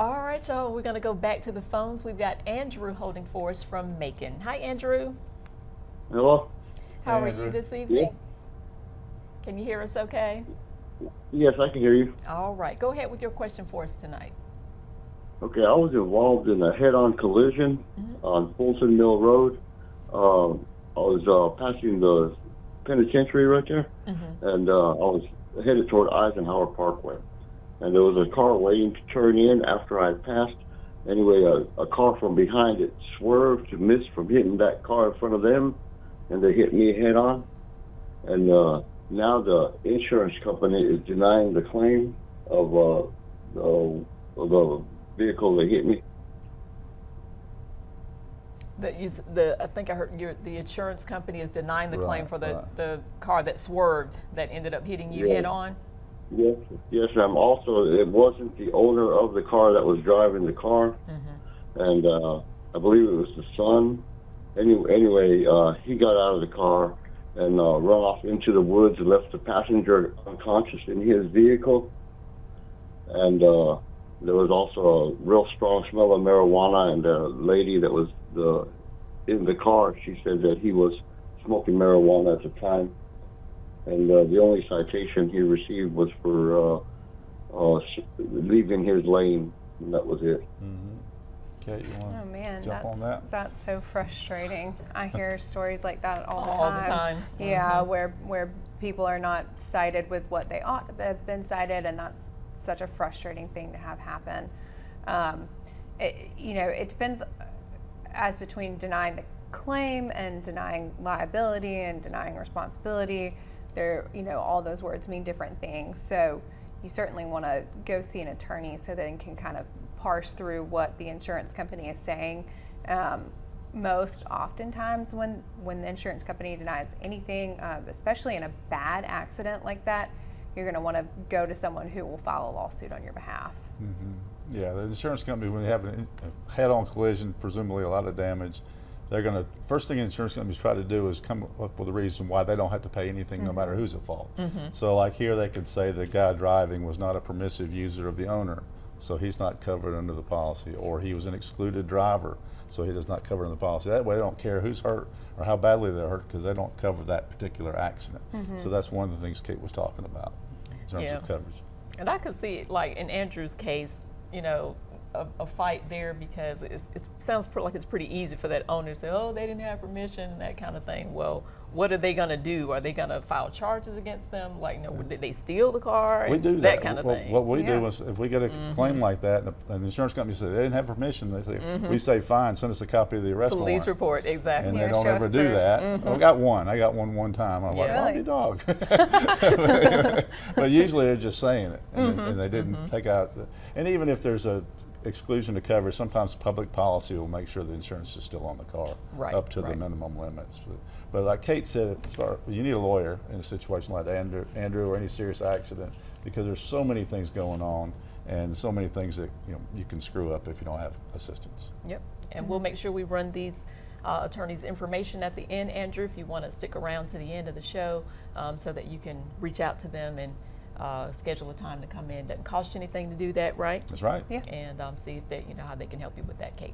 All right, y'all, we're going to go back to the phones. We've got Andrew holding for us from Macon. Hi, Andrew. Hello? How Hey, are Andrew. you this evening? Yeah. Can you hear us okay? Yes, I can hear you. All right, go ahead with your question for us tonight. Okay, I was involved in a head-on collision on Fulton Mill Road. I was passing the penitentiary right there, and I was headed toward Eisenhower Parkway. And there was a car waiting to turn in after I passed. Anyway, a car from behind it swerved to miss from hitting that car in front of them, and they hit me head-on. And now the insurance company is denying the claim of the vehicle that hit me. I think I heard the insurance company is denying the claim Right, for right. the car that swerved that ended up hitting you Yeah. head on. Yes, yes, ma'am. Also, it wasn't the owner of the car that was driving the car, and I believe it was the son. Anyway, he got out of the car and run off into the woods and left the passenger unconscious in his vehicle. And there was also a real strong smell of marijuana, and the lady that was in the car, she said that he was smoking marijuana at the time. And the only citation he received was for leaving his lane, and that was it. Kate, you want Oh man, to jump on that? that's so frustrating. I hear stories like that all the All time. the time. Yeah, where people are not cited with what they ought to have been cited, and that's such a frustrating thing to have happen. It depends as between denying the claim and denying liability and denying responsibility. All those words mean different things. So you certainly want to go see an attorney so they can kind of parse through what the insurance company is saying. Most oftentimes when the insurance company denies anything, especially in a bad accident like that, you're going to want to go to someone who will file a lawsuit on your behalf. Yeah, the insurance company, when they have a head-on collision, presumably a lot of damage, they're going to, first thing insurance companies try to do is come up with a reason why they don't have to pay anything no matter who's at fault. So like here they could say the guy driving was not a permissive user of the owner, so he's not covered under the policy, or he was an excluded driver, so he does not cover under the policy. That way they don't care who's hurt or how badly they're hurt because they don't cover that particular accident. So that's one of the things Kate was talking about in terms of coverage. And I could see it like in Andrew's case, a fight there because it sounds like it's pretty easy for that owner to say, oh, they didn't have permission, that kind of thing. Well, what are they going to do? Are they going to file charges against them? Like, did they steal the car? We do that kind of thing. What we do is if we get a claim like that and the insurance company says they didn't have permission, they say, we say, fine, send us a copy of the arrest warrant. Police report, exactly. And Yeah, they don't show us ever do proof. that. I got one time. I'm like, Yeah. oh, you dog. But usually they're just saying it, and they didn't take out and even if there's a exclusion to cover, sometimes public policy will make sure the insurance is still on the car up to the minimum limits. But like Kate said, you need a lawyer in a situation like Andrew or any serious accident, because there's so many things going on and so many things that you can screw up if you don't have assistance. Yep, and we'll make sure we run these attorneys' information at the end, Andrew, if you want to stick around to the end of the show so that you can reach out to them and schedule a time to come in. Doesn't cost you anything to do that, right? That's right. Yeah. And see if they, how they can help you with that case.